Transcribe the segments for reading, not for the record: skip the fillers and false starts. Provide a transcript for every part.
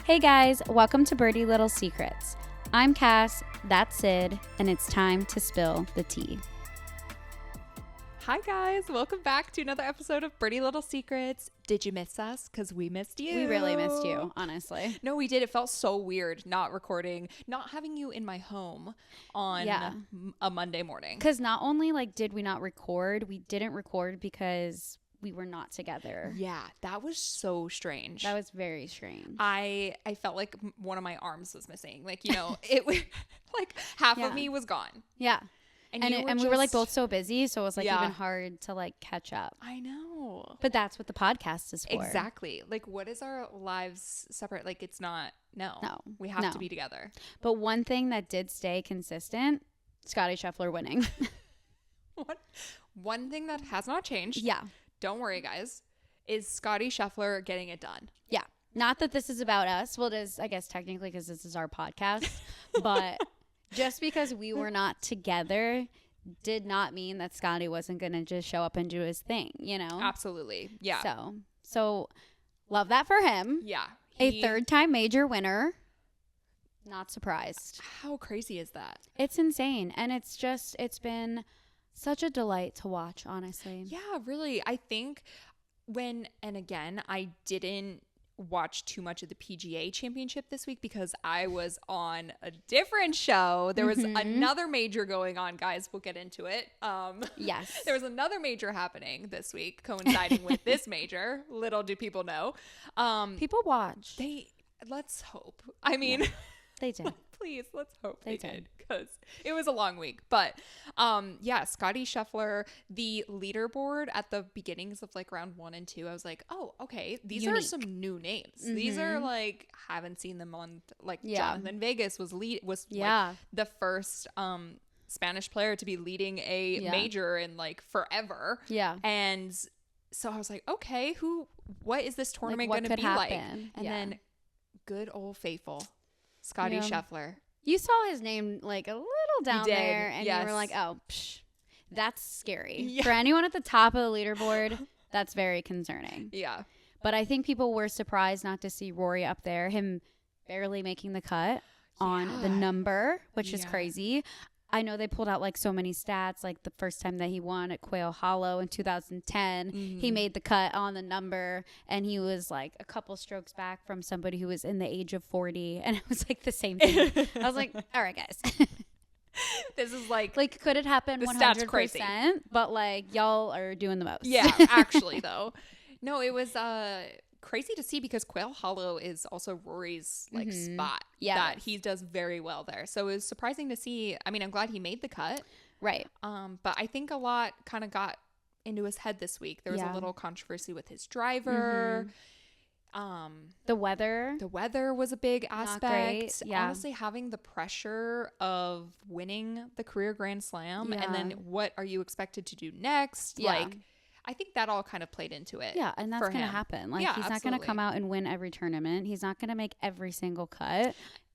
Hey guys, welcome to Birdie Little Secrets. I'm Cass, that's Sid, and it's time to spill the tea. Hi guys, welcome back to another episode of Birdie Little Secrets. Did you miss us? Because we missed you. We really missed you, honestly. No, we did. It felt so weird not recording, not having you in my home on a Monday morning. Because not only did we not record, we didn't record because we were not together. Yeah, that was so strange. That was very strange. I felt like one of my arms was missing. It was like half of me was gone. Yeah. And we were both so busy, so it was even hard to catch up. I know. But that's what the podcast is for. Exactly. What is our lives separate? It's not. No. We have to be together. But one thing that did stay consistent, Scotty Scheffler winning. What? One thing that has not changed. Yeah. Don't worry, guys. Is Scotty Scheffler getting it done? Yeah. Not that this is about us. Well, it is, I guess, technically because this is our podcast. But just because we were not together did not mean that Scotty wasn't going to just show up and do his thing, you know? Absolutely. Yeah. So love that for him. Yeah. A third-time major winner. Not surprised. How crazy is that? It's insane. And it's been such a delight to watch, honestly. Yeah, really. I think I didn't watch too much of the PGA championship this week because I was on a different show. There was another major going on, guys. We'll get into it. Yes. There was another major happening this week coinciding with this major. Little do people know. People watch. Let's hope. I mean, yeah, they did. Please, let's hope they did because it was a long week. But Scotty Scheffler, the leaderboard at the beginnings of round 1 and 2, I was like, oh, okay, these are some new names. These are haven't seen them on Jonathan Vegas was the first Spanish player to be leading a major in forever. Yeah. And so I was like, okay, what is this tournament going to be happen? Like? And then good old faithful Scotty Scheffler. You saw his name a little down there, and you were like, "Oh, that's scary." Yeah. For anyone at the top of the leaderboard, that's very concerning. Yeah. But I think people were surprised not to see Rory up there, him barely making the cut on the number, which is crazy. I know they pulled out so many stats, the first time that he won at Quail Hollow in 2010, he made the cut on the number, and he was a couple strokes back from somebody who was in the age of 40, and it was the same thing. I was like, all right, guys. This is could it happen 100%? Crazy. But y'all are doing the most. Yeah, actually though. No, it was crazy to see because Quail Hollow is also Rory's spot that he does very well there. So it was surprising to see. I mean, I'm glad he made the cut. Right. But I think a lot kind of got into his head this week. There was a little controversy with his driver. The weather was a big aspect. Not great. Yeah. Honestly, having the pressure of winning the career Grand Slam and then what are you expected to do next? Yeah. I think that all kind of played into it. Yeah, and that's going to happen. He's not going to come out and win every tournament. He's not going to make every single cut.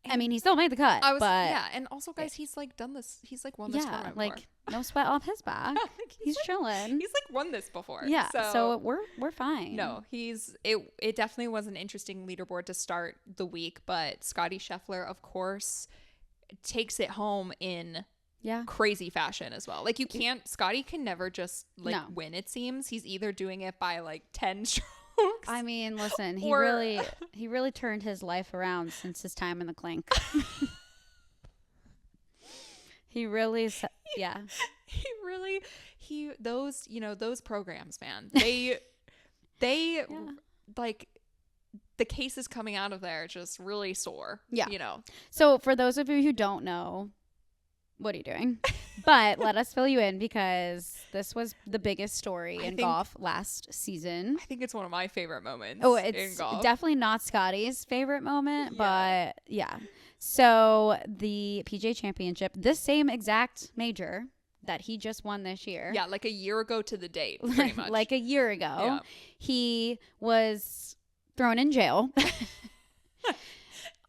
I mean, he still made the cut. And also, guys, he's done this. He's won this tournament before. No sweat off his back. he's chilling. He's won this before. Yeah, so we're fine. No, it definitely was an interesting leaderboard to start the week, but Scotty Scheffler, of course, takes it home in crazy fashion as well. Scotty can never just win, it seems. He's either doing it by 10 strokes. I mean, listen, he really turned his life around since his time in the clink. He really those programs, man. They the cases coming out of there just really soar. Yeah. So for those of you who don't know, what are you doing? But let us fill you in because this was the biggest story in golf last season. I think it's one of my favorite moments. Oh, it's definitely not Scotty's favorite moment, but yeah. So the PGA Championship, this same exact major that he just won this year. Yeah, a year ago to the date, pretty much. A year ago, he was thrown in jail.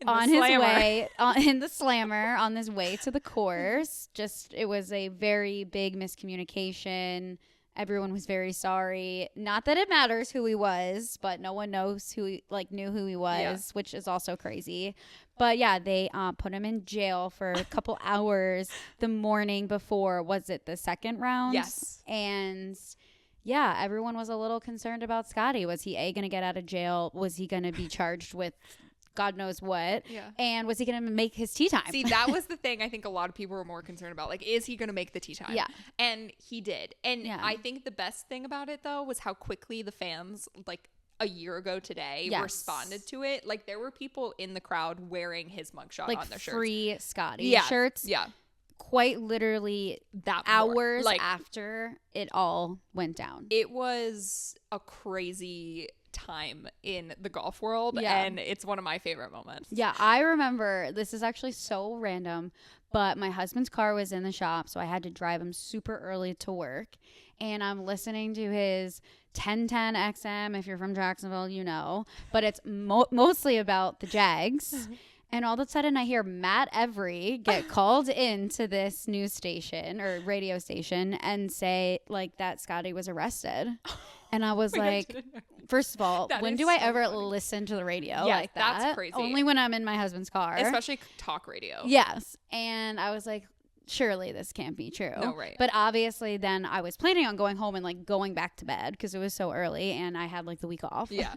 On his way in the slammer on his way to the course. It was a very big miscommunication. Everyone was very sorry. Not that it matters who he was, but no one knows who he, like, knew who he was, which is also crazy. But yeah, they put him in jail for a couple hours the morning before. Was it the second round? Yes. And yeah, everyone was a little concerned about Scotty. Was he going to get out of jail? Was he going to be charged with God knows what? Yeah. And was he going to make his tee time? See, that was the thing I think a lot of people were more concerned about. Like, is he going to make the tee time? Yeah. And he did. And I think the best thing about it, though, was how quickly the fans, like, a year ago today, responded to it. Like, there were people in the crowd wearing his mugshot on their shirts. Free Scotty shirts. Yeah. Quite literally that hours after it all went down. It was a crazy time in the golf world, and it's one of my favorite moments. Yeah, I remember, this is actually so random, but my husband's car was in the shop, so I had to drive him super early to work, and I'm listening to his 1010 XM. If you're from Jacksonville, you know, but it's mostly about the Jags. And all of a sudden I hear Matt Every get called into this news station or radio station and say, like, that Scotty was arrested. And I was like, first of all, when do I ever listen to the radio like that? That's crazy. Only when I'm in my husband's car. Especially talk radio. Yes. And I was like, surely this can't be true. No, right. But obviously then I was planning on going home and, like, going back to bed because it was so early and I had, like, the week off. Yeah.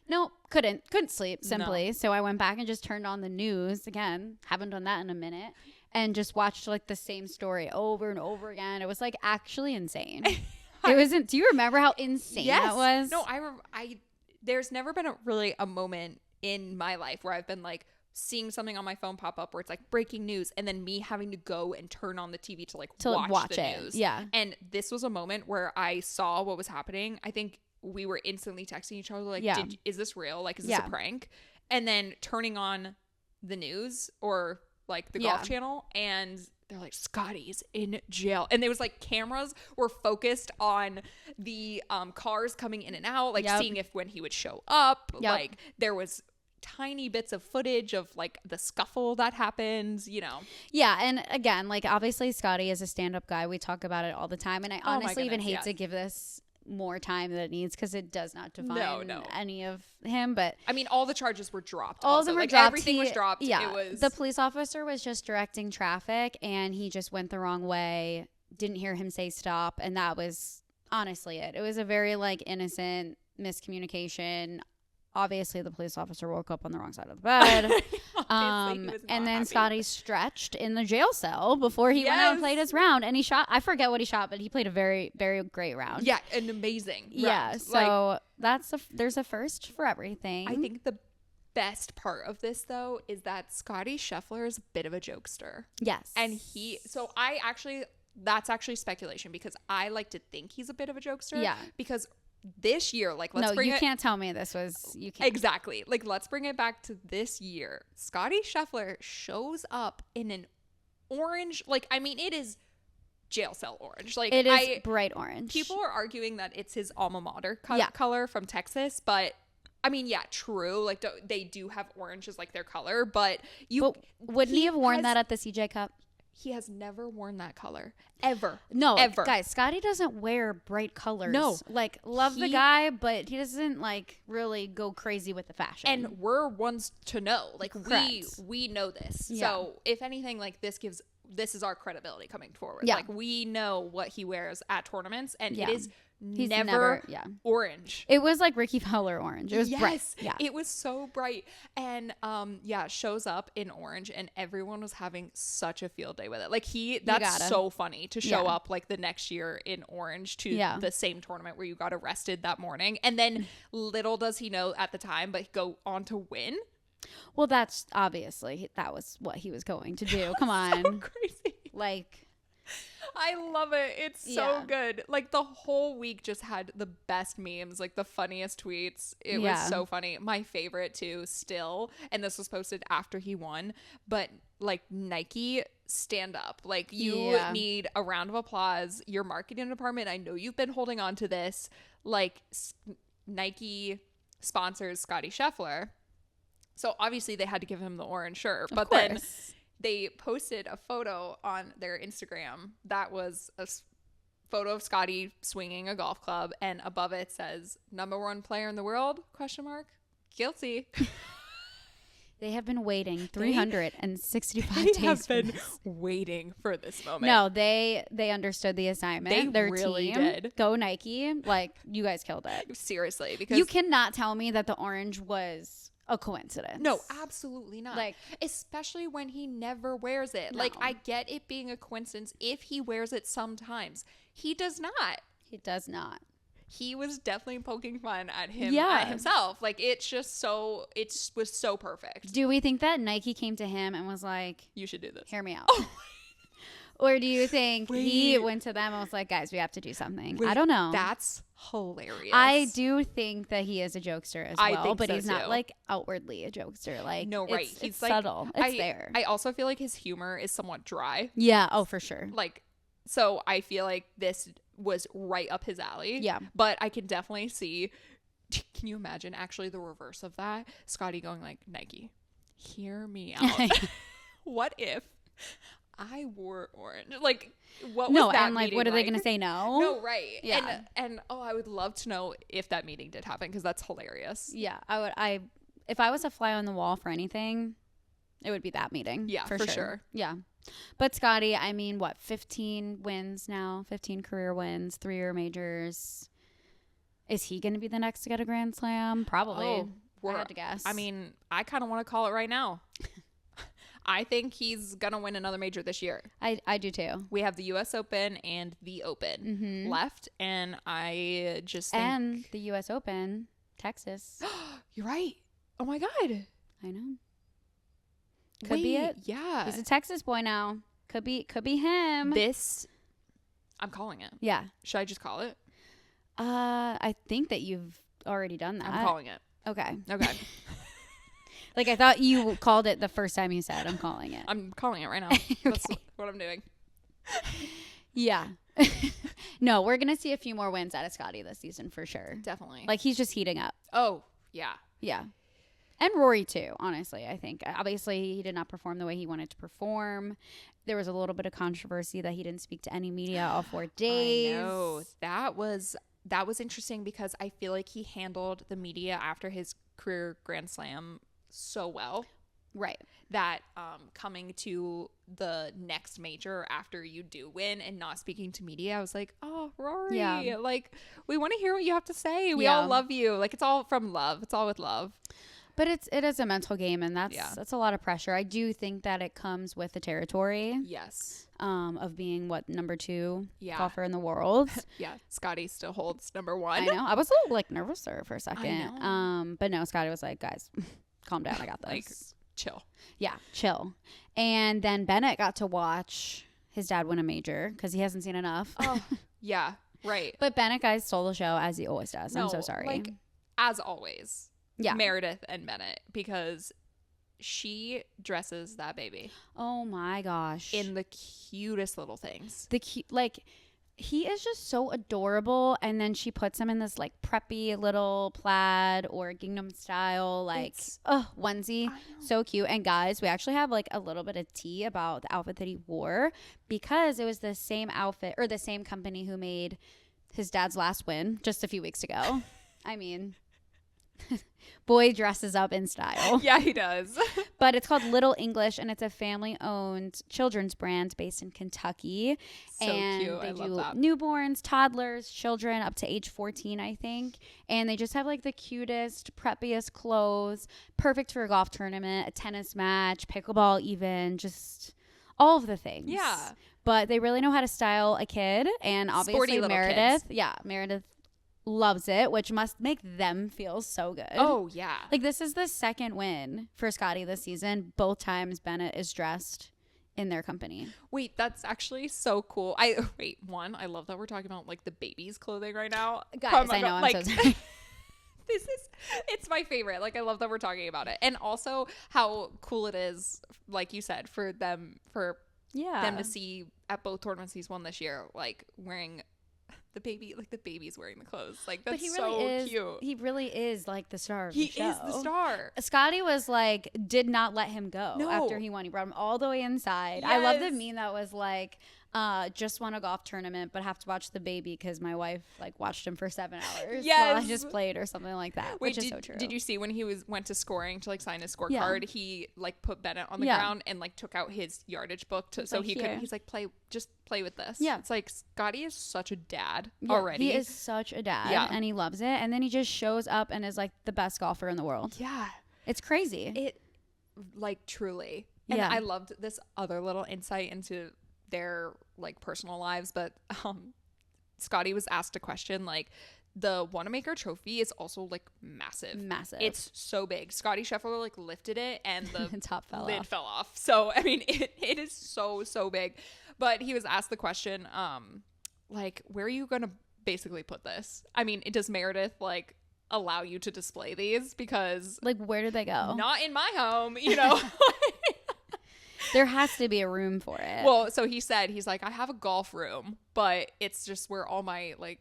No, couldn't sleep simply. No. So I went back and just turned on the news again. Haven't done that in a minute. And just watched, like, the same story over and over again. It was, like, actually insane. It wasn't. Do you remember how insane that was? No, I there's never been a moment in my life where I've been, like, seeing something on my phone pop up where it's like breaking news and then me having to go and turn on the TV to, like, watch the news. Yeah. And this was a moment where I saw what was happening. I think we were instantly texting each other, like, is this real? Like, is this a prank? And then turning on the news or, like, the golf channel, and they're like, Scotty's in jail. And there was, like, cameras were focused on the cars coming in and out, like, seeing if when he would show up. Like, there was tiny bits of footage of, like, the scuffle that happens, you know. Yeah, and again, like, obviously Scotty is a stand-up guy. We talk about it all the time, and I honestly even hate to give this more time than it needs because it does not define any of him. But I mean, all the charges were dropped. All of them were dropped. Everything was dropped. Yeah, it was... the police officer was just directing traffic and he just went the wrong way, didn't hear him say stop, and that was honestly it. It was a very, like, innocent miscommunication. Obviously, the police officer woke up on the wrong side of the bed. And then Scotty stretched in the jail cell before he went out and played his round. And he shot, I forget what he shot, but he played a very, very great round. Yeah, an amazing round. Yeah, so there's a first for everything. I think the best part of this, though, is that Scotty Scheffler is a bit of a jokester. Yes. And that's actually speculation because I like to think he's a bit of a jokester. Yeah. Because this year, like, you can't tell me this was, you can't. Exactly. Like, let's bring it back to this year. Scotty Scheffler shows up in an orange, like, I mean, it is jail cell orange. Like, it is bright orange. People are arguing that it's his alma mater color from Texas, but I mean, yeah, true. Like, they do have orange as, like, their color, but wouldn't he have worn that at the CJ Cup? He has never worn that color. Ever. No. Ever. Guys, Scotty doesn't wear bright colors. No. Like, love the guy, but he doesn't, like, really go crazy with the fashion. And we're ones to know. Like, we know this. Yeah. So, if anything, like, this is our credibility coming forward. Yeah. Like, we know what he wears at tournaments, and it is He's never orange. It was like Ricky Fowler orange. It was bright. Yeah. It was so bright. And shows up in orange and everyone was having such a field day with it. Like that's so funny to show up like the next year in orange to the same tournament where you got arrested that morning. And then little does he know at the time, but go on to win. Well, that's obviously that was what he was going to do. Come on. So crazy. Like, I love it. It's so good. Like the whole week just had the best memes, like the funniest tweets. It was so funny. My favorite too still, and this was posted after he won, but like Nike stand up. Like you need a round of applause. Your marketing department, I know you've been holding on to this. Like Nike sponsors Scotty Scheffler. So obviously they had to give him the orange shirt, but then they posted a photo on their Instagram that was photo of Scotty swinging a golf club, and above it says #1 player in the world, ? Guilty. They have been waiting 365 They days. have been waiting for this moment. No, they understood the assignment. Their really team, did. Go Nike. Like, you guys killed it. Seriously, because You cannot tell me that the orange was a coincidence. no, absolutely not. Like, especially when he never wears it. No. Like, I get it being a coincidence if he wears it sometimes. He does not. he does not. He was definitely poking fun at him, Yeah. at himself. Like, it's just so, it was so perfect. Do we think that Nike came to him and was like, You should do this. hear me out? Or do you think he went to them and was like, guys, we have to do something? Wait, I don't know. That's hilarious. I do think that he is a jokester as I well, think but so he's not too. like outwardly a jokester. Like, No, right. It's, He's it's like, subtle. It's there. I also feel like his humor is somewhat dry. Yeah. Oh, for sure. Like, so I feel like this was right up his alley. Yeah. But I can definitely see, can you imagine actually the reverse of that? Scotty going like, Nike, hear me out. What if I wore orange? Like, what was that and like, meeting what are they like? going to say? No. No, right. Yeah. And I would love to know if that meeting did happen, because that's hilarious. Yeah. If I was a fly on the wall for anything, it would be that meeting. Yeah, for sure. Yeah. But Scotty, I mean, what, 15 wins now, 15 career wins, 3-year majors. Is he going to be the next to get a Grand Slam? Probably. I had to guess. I mean, I kind of want to call it right now. I think he's going to win another major this year. I do too. We have the U.S. Open and the Open left, and I just think... And the U.S. Open, Texas. You're right. Oh, my God. I know. Could be it. Yeah. He's a Texas boy now. Could be him. I'm calling it. Yeah. Should I just call it? I think that you've already done that. I'm calling it. Okay. Okay. Like, I thought you called it the first time you said, I'm calling it. I'm calling it right now. That's what I'm doing. Yeah. No, we're going to see a few more wins out of Scotty this season for sure. Definitely. Like, he's just heating up. Oh, yeah. Yeah. And Rory, too, honestly, I think. Obviously, he did not perform the way he wanted to perform. There was a little bit of controversy that he didn't speak to any media all 4 days. I know. That was interesting, because I feel like he handled the media after his career Grand Slam so well. Right. That coming to the next major after you do win and not speaking to media, I was like, oh, Rory, Yeah. like, we want to hear what you have to say. We all love you. Like, it's all from love. It's all with love. But it is a mental game, and that's a lot of pressure. I do think that it comes with the territory. Yes. Of being number 2 Yeah. golfer in the world. Yeah. Scotty still holds #1. I know. I was a little nervous there for a second. I know. But no, Scotty was like, guys, calm down. I got this. Like, chill. Yeah, chill. And then Bennett got to watch his dad win a major because he hasn't seen enough. Oh, yeah. Right. But Bennett, guys, stole the show as he always does. I'm so sorry. Like, as always. Yeah. Meredith and Bennett, because she dresses that baby. Oh my gosh. In the cutest little things. He is just so adorable, and then she puts him in this like preppy little plaid or Gingham style onesie. So cute. And guys, we actually have like a little bit of tea about the outfit that he wore, because it was the same outfit or the same company who made his dad's last win just a few weeks ago. I mean, boy dresses up in style. Yeah, he does. But it's called Little English, and it's a family-owned children's brand based in Kentucky. So and cute. they I do love that. newborns, toddlers, children up to age 14, I think. And they just have like the cutest, preppiest clothes, perfect for a golf tournament, a tennis match, pickleball even, just all of the things. Yeah. But they really know how to style a kid, and obviously Sporty little Meredith. kids. Yeah, Meredith loves it, which must make them feel so good. Oh, yeah. Like, this is the second win for Scotty this season. Both times Bennett is dressed in their company. Wait, that's actually so cool. I love that we're talking about like the baby's clothing right now. Guys, I know, I'm so sorry. It's my favorite. Like, I love that we're talking about it. And also how cool it is, like you said, for them to see at both tournaments he's won this year, like wearing the baby, like the baby's wearing the clothes. Like, that's cute. He really is like the star of He the show. is the star. Scotty was like, did not let him go No. after he won. He brought him all the way inside. Yes. I love the meme that was like, Just won a golf tournament, but have to watch the baby because my wife like watched him for 7 hours. Yes. While I just played or something like that. Wait, which is so true. Did you see when he went to scoring to like sign his scorecard? He like put Bennett on the ground and like took out his yardage book so he could. He's like, play with this. Yeah, it's like Scotty is such a dad already. He is such a dad, and he loves it. And then he just shows up and is like the best golfer in the world. Yeah, it's crazy. It like truly. And I loved this other little insight into their like personal lives, but Scotty was asked a question like the Wanamaker trophy is also like massive. It's so big. Scotty Scheffler like lifted it and the top lid fell off. So I mean it is so big. But he was asked the question like where are you gonna basically put this? I mean, does Meredith like allow you to display these? Because like where do they go? Not in my home, you know. There has to be a room for it. Well, so he's like, I have a golf room, but it's just where all my, like,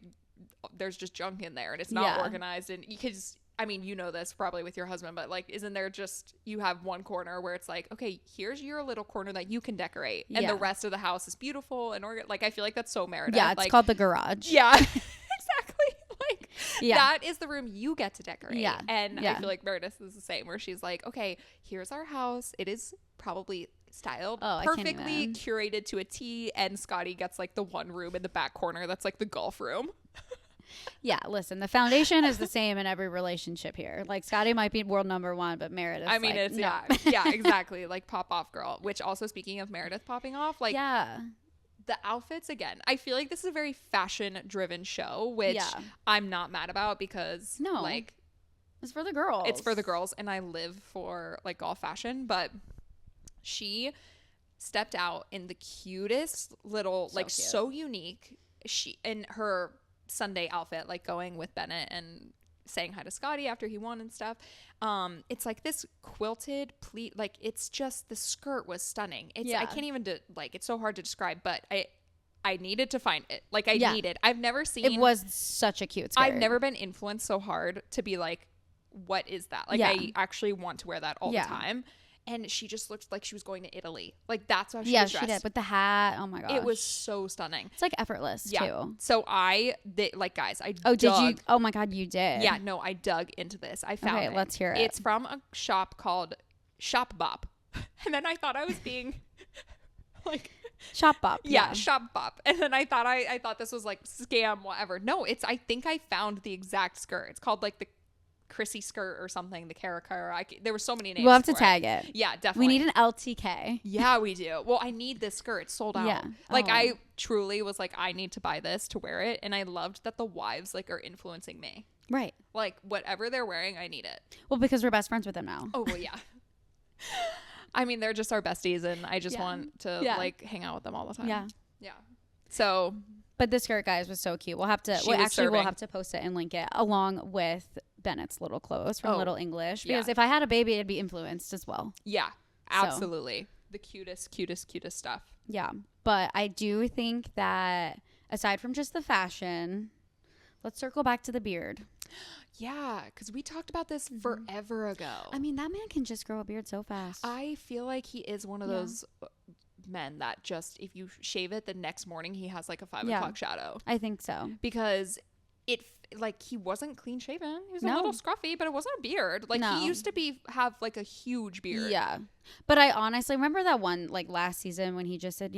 there's just junk in there and it's not organized. And because, I mean, you know this probably with your husband, but like, isn't there just, you have one corner where it's like, okay, here's your little corner that you can decorate. And the rest of the house is beautiful and like, I feel like that's so Meredith. Yeah, it's like, called the garage. Yeah, exactly. Like, that is the room you get to decorate. Yeah. And I feel like Meredith is the same where she's like, okay, here's our house. It is probably styled perfectly curated to a T, and Scotty gets like the one room in the back corner that's like the golf room. Yeah, listen, the foundation is the same in every relationship here. Like Scotty might be world number one, but Meredith, I mean, like, it's yeah, exactly, like pop off girl. Which also, speaking of Meredith popping off, like the outfits again, I feel like this is a very fashion driven show, which I'm not mad about because like it's for the girls, and I live for like golf fashion. But she stepped out in the cutest little, so like cute. So unique. She in her Sunday outfit, like going with Bennett and saying hi to Scotty after he won and stuff. It's like this quilted pleat, like it's just, the skirt was stunning. It's I can't even like, it's so hard to describe, but I needed to find it. Like I've never seen. It was such a cute skirt. I've never been influenced so hard to be like, what is that? Like I actually want to wear that all the time. And she just looked like she was going to Italy. Like that's how she was dressed. Yeah, she did with the hat. Oh my gosh, it was so stunning. It's like effortless too. So like guys, did you? Oh my god, you did. Yeah, no, I dug into this. I found it. Let's hear it. It's from a shop called Shop Bop, and then I thought I was being like Shop Bop. Yeah, Shop Bop. And then I thought this was like scam, whatever. No, I think I found the exact skirt. It's called like the Chrissy skirt or something, the Caracara. There were so many names. We'll have to tag it. Yeah, definitely. We need an LTK. Yeah, we do. Well, I need this skirt. It's sold out. Yeah. Like I truly was like, I need to buy this to wear it. And I loved that the wives like are influencing me. Right. Like whatever they're wearing, I need it. Well, because we're best friends with them now. Oh, well, yeah. I mean, they're just our besties and I just want to like hang out with them all the time. Yeah. Yeah. So. But the skirt, guys, was so cute. We'll have to, we'll have to post it and link it along with Bennett's little clothes from Little English. Because if I had a baby, it'd be influenced as well. Yeah, absolutely. So. The cutest stuff. Yeah. But I do think that aside from just the fashion, let's circle back to the beard. Yeah, because we talked about this forever ago. I mean, that man can just grow a beard so fast. I feel like he is one of those men that just, if you shave it the next morning, he has like a 5 o'clock shadow. I think so. Because he wasn't clean shaven. He was a little scruffy, but it wasn't a beard. Like he used to have like a huge beard. Yeah. But I honestly remember that one like last season when he just said,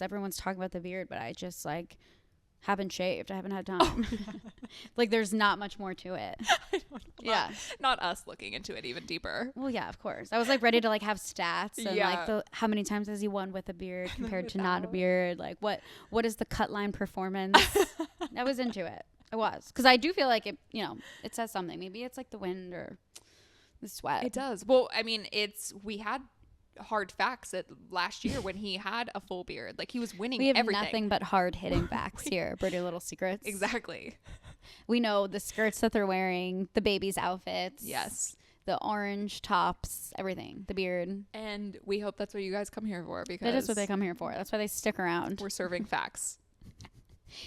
everyone's talking about the beard, but I just like haven't shaved. I haven't had time. Like there's not much more to it. Not us looking into it even deeper. Well, yeah, of course. I was like ready to like have stats and like how many times has he won with a beard compared to not a beard? Like what is the cut line performance? I was into it. I was, because I do feel like it, it says something. Maybe it's like the wind or the sweat. It does. Well, I mean, we had hard facts last year when he had a full beard. Like he was winning everything. We have nothing but hard hitting facts here. Pretty Little Secrets. Exactly. We know the skirts that they're wearing, the baby's outfits. Yes. The orange tops, everything, the beard. And we hope that's what you guys come here for, because that is what they come here for. That's why they stick around. We're serving facts.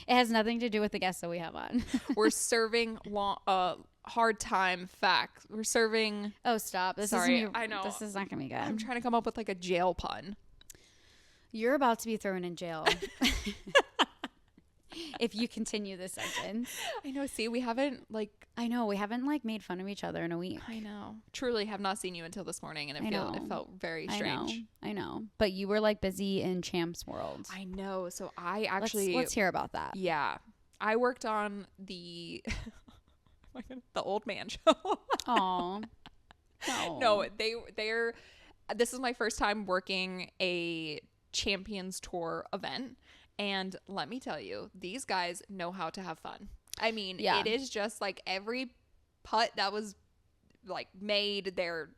It has nothing to do with the guests that we have on. We're serving hard time facts. We're serving. Oh, stop! I know this is not gonna be good. I'm trying to come up with like a jail pun. You're about to be thrown in jail. If you continue this sentence. I know. See, we haven't made fun of each other in a week. I know. Truly have not seen you until this morning, and it felt very strange. I know. But you were like busy in Champs World. I know. So I actually let's hear about that. Yeah, I worked on the the old man show. Aw. No, they're. This is my first time working a Champions Tour event. And let me tell you, these guys know how to have fun. I mean, It is just like every putt that was like made, they're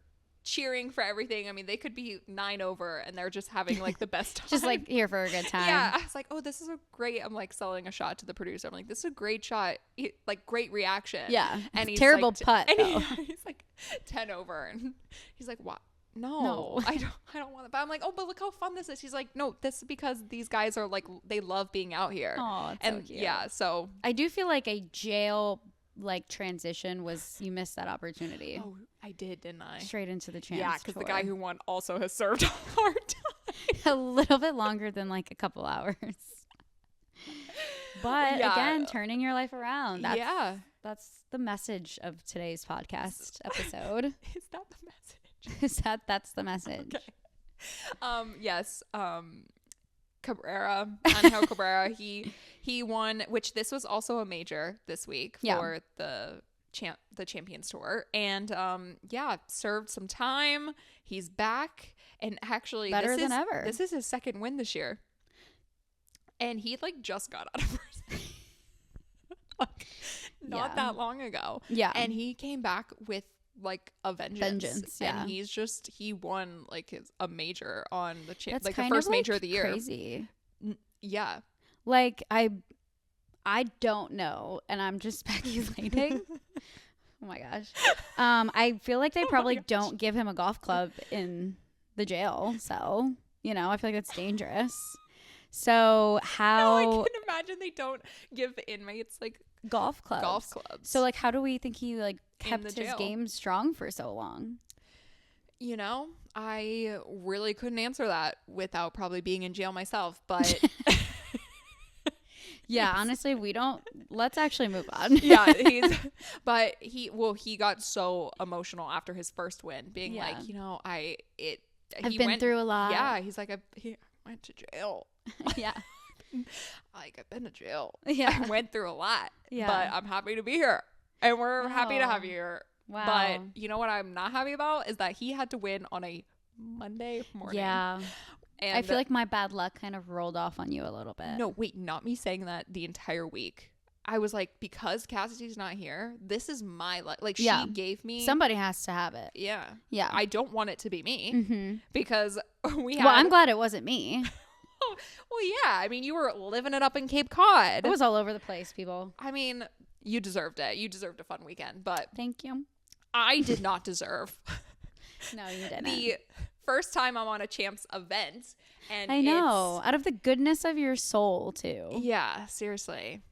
cheering for everything. I mean, they could be 9 over and they're just having like the best time. Just like here for a good time. Yeah. I was like, oh, this is a great, I'm like selling a shot to the producer. I'm like, this is a great shot. Like great reaction. Yeah. And he's terrible like, putt. And he's like 10 over. And he's like, what? No, I don't want it. But I'm like, oh, but look how fun this is. He's like, no, this is because these guys are like, they love being out here. Oh, and so cute. Yeah, so I do feel like a jail like transition you missed that opportunity. Oh, I did, didn't I? Straight into the Champs. Yeah, because the guy who won also has served a hard time. A little bit longer than like a couple hours. But again, turning your life around. That's the message of today's podcast episode. Is that the message? That's the message. Okay. Yes. Cabrera, Angel Cabrera, he won, which this was also a major this week for the Champions Tour, and served some time. He's back, and actually better than ever. This is his second win this year, and he like just got out of prison not that long ago. Yeah, and he came back with like a vengeance. And he won like a major on the like the first major of the year. Crazy. Yeah, like I don't know, and I'm just speculating. Oh my gosh. I feel like they probably don't give him a golf club in the jail, so I feel like that's dangerous. So how? No, I can imagine they don't give inmates like golf clubs. So like, how do we think he like kept his game strong for so long? I really couldn't answer that without probably being in jail myself, but yeah, honestly, let's actually move on. Yeah, he got so emotional after his first win, being like, I've been through a lot. Yeah, he's like, I went to jail. Yeah. Like, I've been to jail. Yeah. I went through a lot. Yeah. But I'm happy to be here. And we're happy to have you here. Wow. But you know what I'm not happy about is that he had to win on a Monday morning. Yeah. And I feel like my bad luck kind of rolled off on you a little bit. No, wait, not me saying that the entire week. I was like, because Cassidy's not here, this is my luck. Like, she gave me. Somebody has to have it. Yeah. Yeah. I don't want it to be me because we had. Well, I'm glad it wasn't me. Well, yeah. I mean, you were living it up in Cape Cod. It was all over the place, people. I mean, you deserved it. You deserved a fun weekend, but. Thank you. I did not deserve. No, you didn't. The first time I'm on a Champs event. And I know. Out of the goodness of your soul, too. Yeah, seriously.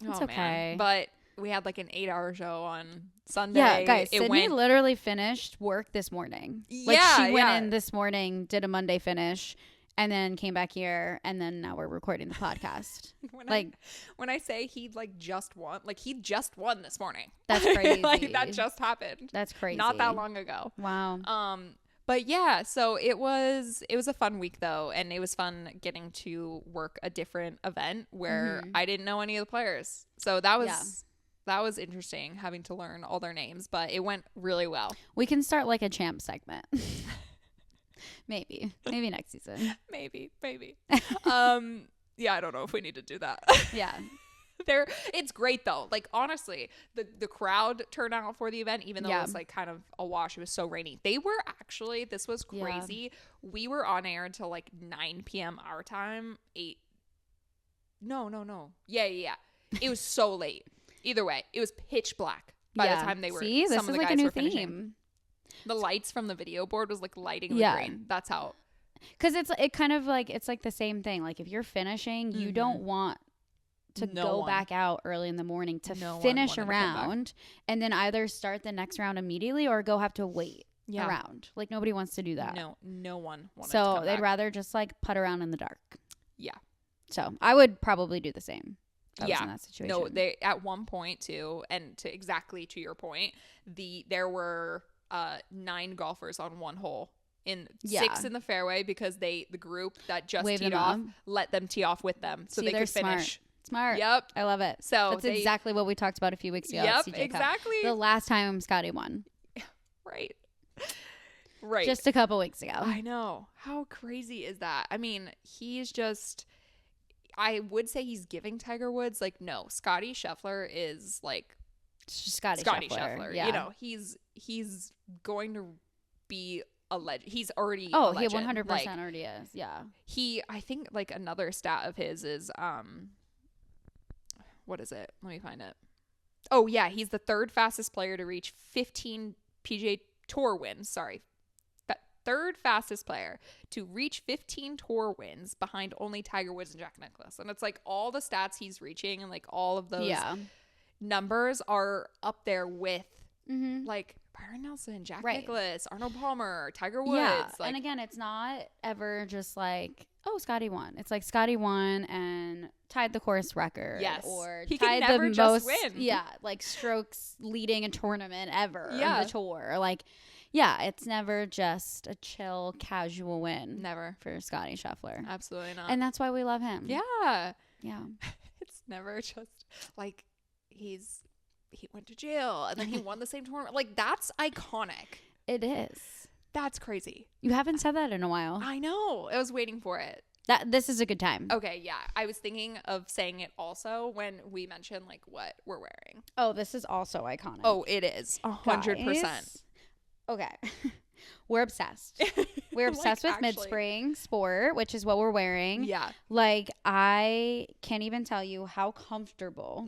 It's okay. Man. But we had like an 8-hour show on Sunday. Yeah, guys, Sydney literally finished work this morning. Like, she went in this morning, did a Monday finish, and then came back here, and then now we're recording the podcast. When I say he like just won, like he just won this morning. That's crazy. Like that just happened. That's crazy. Not that long ago. Wow. But yeah, so it was a fun week though, and it was fun getting to work a different event where I didn't know any of the players. So that was interesting, having to learn all their names, but it went really well. We can start like a champ segment. Maybe next season. Maybe. Yeah, I don't know if we need to do that. Yeah. It's great though. Like, honestly, the crowd turnout for the event, even though it was like kind of a wash, it was so rainy. They were actually, this was crazy. Yeah. We were on air until like 9 p.m. our time. No. Yeah. It was so late. Either way, it was pitch black by the time they were. See, this is like a new theme. The lights from the video board was like lighting the green. That's how. Because it's like the same thing. Like, if you're finishing, you don't want to go back out early in the morning to finish a round and then either start the next round immediately or have to wait. around. Like nobody wants to do that. No one wanted to So come they'd back. rather just like putt around in the dark. Yeah. So I would probably do the same. If I was in that situation. No, they at one point too, and to exactly to your point, there were 9 golfers on one hole. In 6 in the fairway because the group that just Waved teed them off up. let them tee off with them so See, they could finish. Smart. Yep. I love it. So that's exactly what we talked about a few weeks ago. Yep, at CJ Cup. exactly. The last time Scotty won. Right. Right. Just a couple weeks ago. I know. How crazy is that? I mean, he's just, I would say he's giving Tiger Woods, like, no, Scotty Scheffler is like Scotty Scheffler. Yeah. You know, he's going to be a legend. He's already a legend. He 100% like, already is. Yeah. I think like another stat of his is what is it? Let me find it. Oh yeah, he's the 3rd fastest player to reach 15 PGA Tour wins. Sorry. 3rd fastest player to reach 15 tour wins behind only Tiger Woods and Jack Nicklaus. And it's like all the stats he's reaching and like all of those numbers are up there with like Byron Nelson, Jack Nicklaus, Arnold Palmer, Tiger Woods. Yeah. Like, and again, it's not ever just like, oh, Scotty won. It's like Scotty won and tied the course record. Yes. Or he tied can never the just most, win. Yeah. Like strokes leading a tournament ever. Yeah. The tour. Like, yeah, it's never just a chill, casual win. Never. For Scotty Scheffler. Absolutely not. And that's why we love him. Yeah. Yeah. It's never just like he went to jail and then he won the same tournament. Like, that's iconic. It is. That's crazy. You haven't said that in a while. I know. I was waiting for it. This is a good time. Okay, yeah. I was thinking of saying it also when we mentioned like what we're wearing. Oh, this is also iconic. Oh, it is 100%. Guys, okay. We're obsessed. We're obsessed with mid-spring sport, which is what we're wearing. Yeah. Like, I can't even tell you how comfortable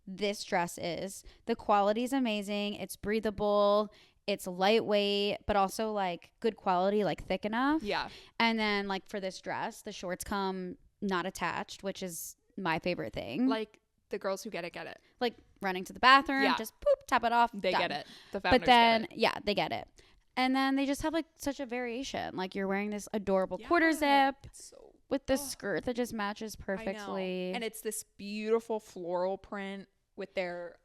this dress is. The quality is amazing. It's breathable. It's lightweight, but also like good quality, like thick enough. Yeah. And then like for this dress, the shorts come not attached, which is my favorite thing. Like the girls who get it. Like running to the bathroom, just poop, tap it off. They done. get it. The founders but then, get it. yeah, they get it. And then they just have like such a variation. Like you're wearing this adorable quarter zip with this skirt that just matches perfectly. And it's this beautiful floral print with their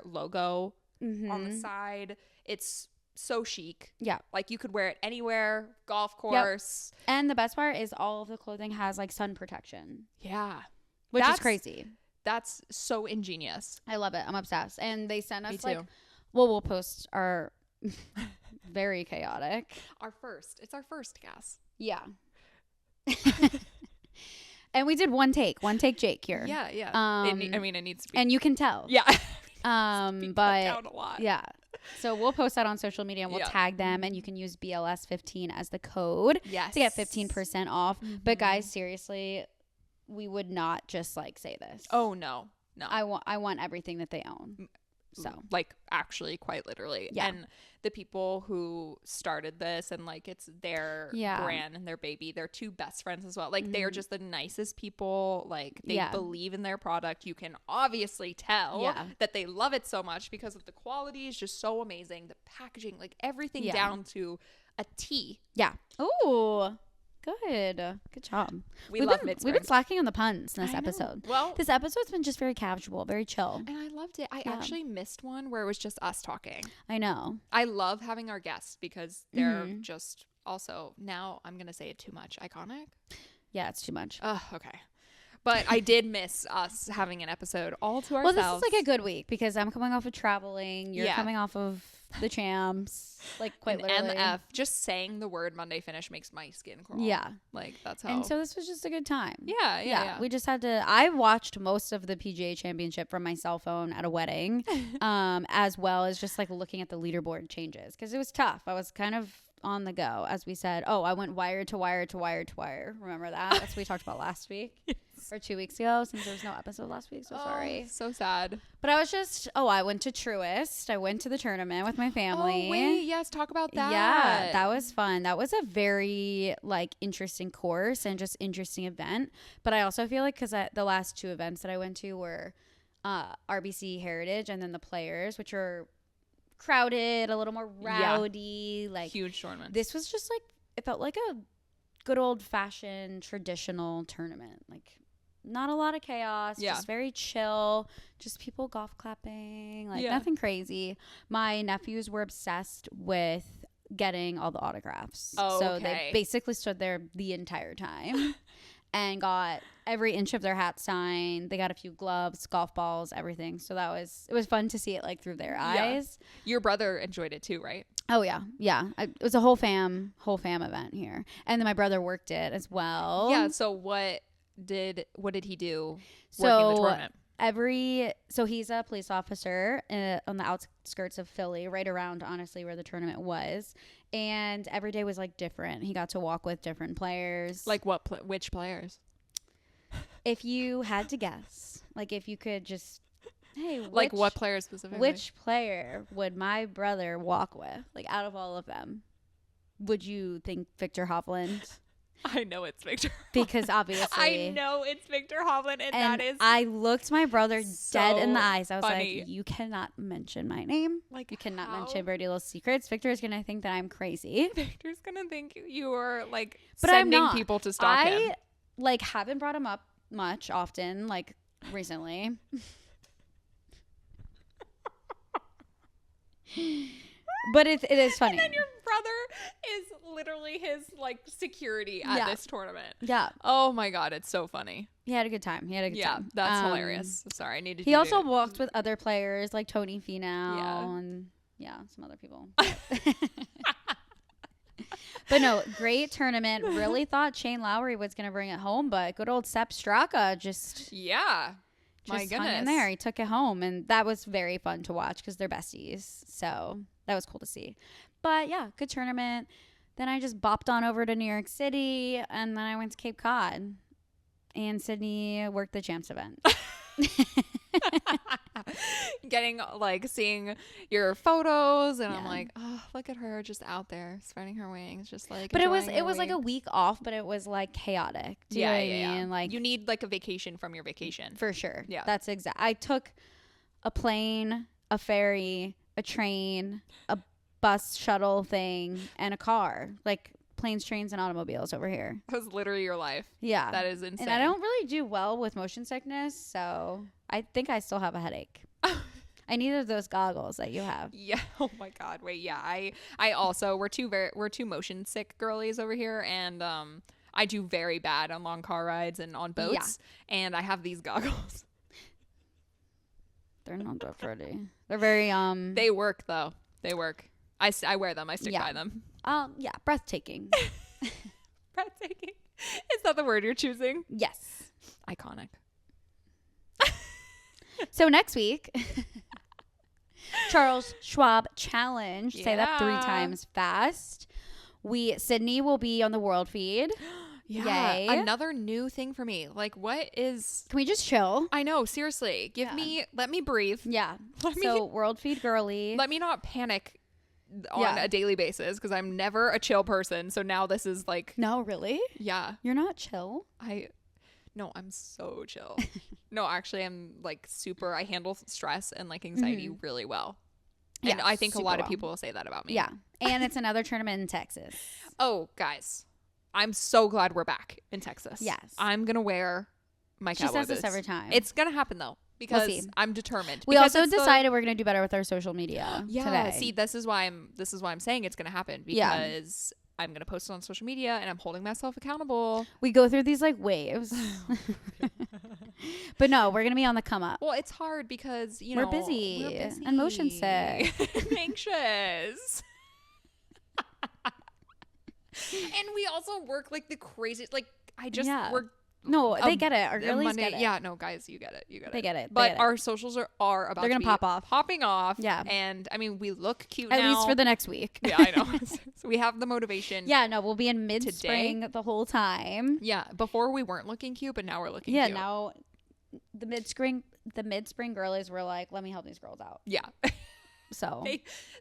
logo on the side. It's so chic. Yeah. Like you could wear it anywhere, golf course. Yep. And the best part is all of the clothing has like sun protection. Yeah. Which is crazy. That's so ingenious. I love it. I'm obsessed. And they send us Me too. We'll post our very chaotic. It's our first guess. Yeah. And we did one take Jake here. Yeah, yeah. It needs to be. And you can tell. Yeah. But down a lot. Yeah. So we'll post that on social media and we'll tag them, and you can use BLS15 as the code to get 15% off. But guys, seriously, we would not just like say this. Oh no. I want everything that they own. So like actually quite literally. Yeah. And the people who started this and like it's their brand and their baby, they're 2 best friends as well. Like they are just the nicest people. Like they believe in their product. You can obviously tell that they love it so much because of the quality is just so amazing. The packaging, like everything down to a T. Yeah. Ooh. Good job. We've been slacking on the puns in this episode. Well, this episode's been just very casual, very chill. And I loved it. I actually missed one where it was just us talking. I know. I love having our guests because they're just also, now I'm going to say it too much, iconic. Yeah, it's too much. Oh, okay. But I did miss us having an episode all to ourselves. Well, this is like a good week because I'm coming off of traveling. You're coming off of the champs. Like quite literally. MF. Just saying the word Monday finish makes my skin crawl. Yeah. Like that's how. And so this was just a good time. Yeah. We just had to. I watched most of the PGA Championship from my cell phone at a wedding, as well as just like looking at the leaderboard changes because it was tough. I was kind of on the go, as we said. Oh, I went wire to wire to wire to wire. Remember that? That's what we talked about last week. Or 2 weeks ago, since there was no episode last week. So sorry. So sad. But I was just, I went to Truist. I went to the tournament with my family. Oh, wait. Yes. Talk about that. Yeah. That was fun. That was a very, like, interesting course and just interesting event. But I also feel like because the last 2 events that I went to were RBC Heritage and then the Players, which are crowded, a little more rowdy. Like huge tournament. This was just like, it felt like a good old fashioned traditional tournament. Like not a lot of chaos, just very chill, just people golf clapping, like nothing crazy. My nephews were obsessed with getting all the autographs. So they basically stood there the entire time and got every inch of their hat signed. They got a few gloves, golf balls, everything. So it was fun to see it like through their eyes. Your brother enjoyed it too, right? Oh yeah. It was a whole fam event here. And then my brother worked it as well. Yeah. So what did he do working the tournament? So he's a police officer on the outskirts of Philly, right around honestly where the tournament was, and every day was like different. He got to walk with different players. Like which players? If you had to guess, like if you could just, like what player specifically? Which player would my brother walk with? Like out of all of them, would you think Victor Hovland? I know it's Victor because obviously I know it's Victor Hovland, and that is I looked my brother so dead in the eyes. I was funny. like, you cannot mention my name. Like, you cannot mention Birdie Little Secrets. Victor is gonna think that I'm crazy. Victor's gonna think you are like but sending people to stalk him. I like haven't brought him up much often, like recently. But it is funny. And then your brother is literally his like security at this tournament. Yeah. Oh my God, it's so funny. He had a good time. Yeah, that's hilarious. Sorry, I needed. He also walked with other players like Tony Finau and some other people. But no, great tournament. Really thought Shane Lowry was gonna bring it home, but good old Sepp Straka just my goodness, hung in there. He took it home, and that was very fun to watch because they're besties. So that was cool to see. But yeah, good tournament. Then I just bopped on over to New York City, and then I went to Cape Cod, and Sydney worked the Champs event. Seeing your photos, and I'm like, oh, look at her just out there spreading her wings, just like. But it was like a week off, but it was like chaotic. Do you know what I mean? Like, you need like a vacation from your vacation for sure. Yeah, that's exact. I took a plane, a ferry, a train, a bus shuttle thing, and a car. Like planes, trains, and automobiles over here. That was literally your life. Yeah, that is insane. And I don't really do well with motion sickness, so I think I still have a headache. I needed those goggles that you have. Yeah. Oh my God. Wait. Yeah. I also we're two motion sick girlies over here, and I do very bad on long car rides and on boats, and I have these goggles. They're not that pretty. They're very They work though. They work. I wear them. I stick by them. Yeah. Breathtaking. Breathtaking. Is that the word you're choosing? Yes. Iconic. So next week, Charles Schwab Challenge. Say that 3 times fast. Sydney will be on the world feed. Yeah. Yay. Another new thing for me. Like, what is... Can we just chill? I know. Seriously. Let me breathe. Yeah. World feed girly. Let me not panic on a daily basis, because I'm never a chill person. So now this is like... No, really? Yeah. You're not chill? No, I'm so chill. No, actually, I'm like super... I handle stress and like anxiety really well. And I think a lot of people will say that about me. Yeah. And it's another tournament in Texas. Oh, guys. I'm so glad we're back in Texas. Yes. I'm going to wear my cowboy boots. She says this every time. It's going to happen, though, because I'm determined. We also decided we're going to do better with our social media today. See, this is why I'm saying it's going to happen, because I'm going to post it on social media, and I'm holding myself accountable. We go through these like waves. But no, we're going to be on the come up. Well, it's hard because, we're busy and motion sick. Anxious. And we also work like the craziest. Like, I just work. No, they get it. Our girlies get it. Yeah, no, guys, you get it. They get it. But our socials are about to be popping off. Yeah. And I mean, we look cute at now. least for the next week. Yeah, I know. So we have the motivation. Yeah, no, we'll be in mid-spring the whole time. Yeah, before we weren't looking cute, but now we're looking cute. Yeah, now the mid-spring girlies were like, let me help these girls out. Yeah. So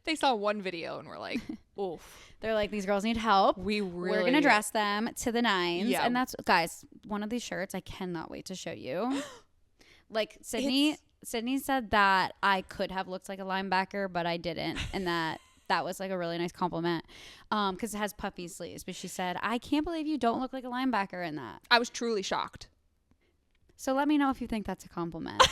they saw one video and were like, oof. They're like, these girls need help. We're going to dress them to the nines. Yeah. And that's, guys, one of these shirts, I cannot wait to show you. Like, Sydney Sydney said that I could have looked like a linebacker, but I didn't. And that was like a really nice compliment. Because it has puffy sleeves. But she said, I can't believe you don't look like a linebacker in that. I was truly shocked. So let me know if you think that's a compliment.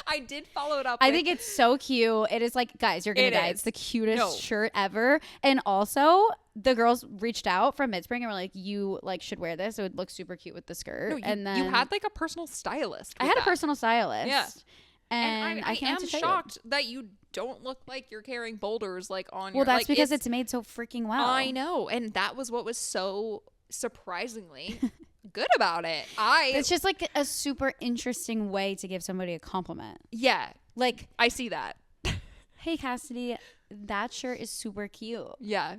I did follow it up. I think it's so cute. It is like, guys, you're going to die. It's the cutest shirt ever. And also, the girls reached out from Midspring and were like, you like should wear this. It would look super cute with the skirt. No, and then you had like a personal stylist. I had a personal stylist. Yeah. And I am shocked that you don't look like you're carrying boulders like on your... Well, that's because it's made so freaking well. I know. And that was what was so surprisingly good about it. It's just like a super interesting way to give somebody a compliment. Yeah. Like, I see that. Hey, Cassidy, that shirt is super cute. Yeah.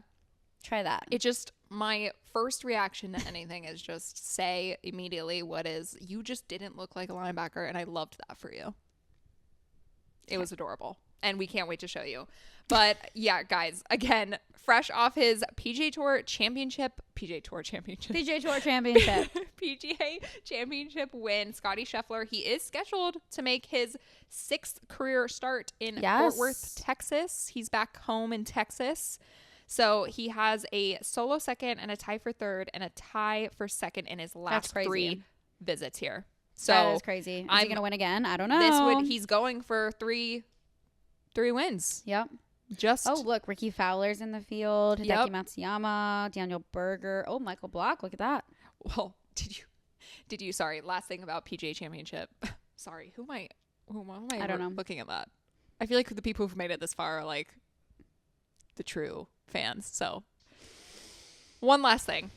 Try that. It just... My first reaction to anything is just say immediately what is, you just didn't look like a linebacker, and I loved that for you. It was adorable, and we can't wait to show you. But yeah, guys, again, fresh off his PGA Tour Championship win, Scotty Scheffler, he is scheduled to make his 6th career start in Fort Worth, Texas. He's back home in Texas. So he has a solo second and a tie for third and a tie for second in his last 3 visits here. So that is crazy. Is he going to win again? I don't know. He's going for three wins. Yep. Look, Ricky Fowler's in the field. Hideki Matsuyama, Daniel Berger. Oh, Michael Block. Look at that. Well, did you? Sorry. Last thing about PGA Championship. Sorry. Who am I I don't know. Looking at that. I feel like the people who've made it this far are like the true fans. So one last thing.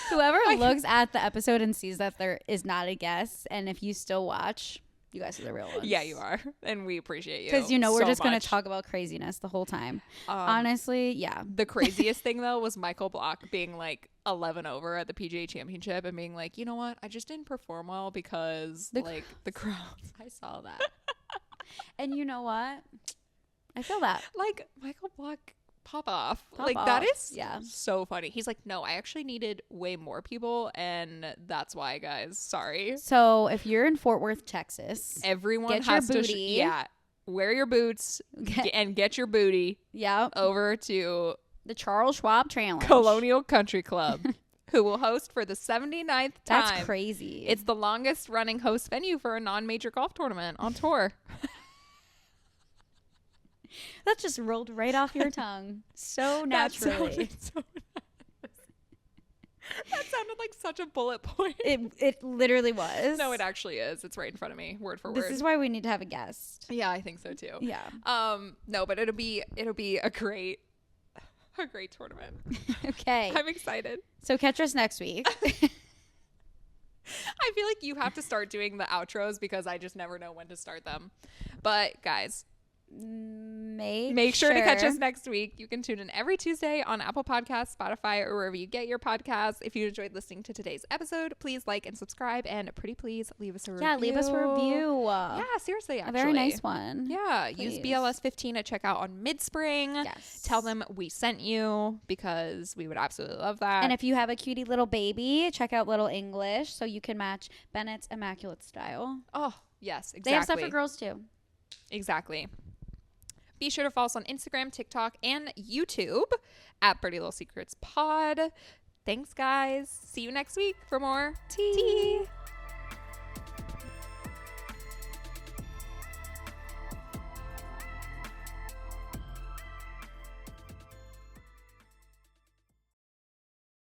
Whoever looks at the episode and sees that there is not a guest, and if you still watch, you guys are the real ones. Yeah, you are. And we appreciate you. Because we're just going to talk about craziness the whole time. Honestly, yeah. The craziest thing, though, was Michael Block being like 11 over at the PGA Championship and being like, you know what? I just didn't perform well because the crowds. I saw that. And you know what? I feel that. Like, Michael Block... That is so funny. He's like, no, I actually needed way more people, and that's why, guys. Sorry. So if you're in Fort Worth, Texas, everyone has to wear your boots and get your booty over to the Charles Schwab Challenge Colonial Country Club, who will host for the 79th time. That's crazy. It's the longest running host venue for a non-major golf tournament on tour. That just rolled right off your tongue so naturally. That sounded like such a bullet point. It literally was. No, it actually is. It's right in front of me, word for word. This is why we need to have a guest. Yeah, I think so too. Yeah. No, but it'll be a great tournament. Okay. I'm excited. So catch us next week. I feel like you have to start doing the outros because I just never know when to start them. But guys, make sure to catch us next week. You can tune in every Tuesday on Apple Podcasts, Spotify, or wherever you get your podcasts. If you enjoyed listening to today's episode, please like and subscribe, and pretty please leave us a review. Yeah, leave us a review. Yeah, seriously, actually. A very nice one. Yeah, please. Use BLS15 at checkout on Midspring. Yes. Tell them we sent you because we would absolutely love that. And if you have a cutie little baby, check out Little English so you can match Bennett's immaculate style. Oh, yes, exactly. They have stuff for girls too. Exactly. Be sure to follow us on Instagram, TikTok, and YouTube at Birdie Little Secrets Pod. Thanks, guys. See you next week for more tea.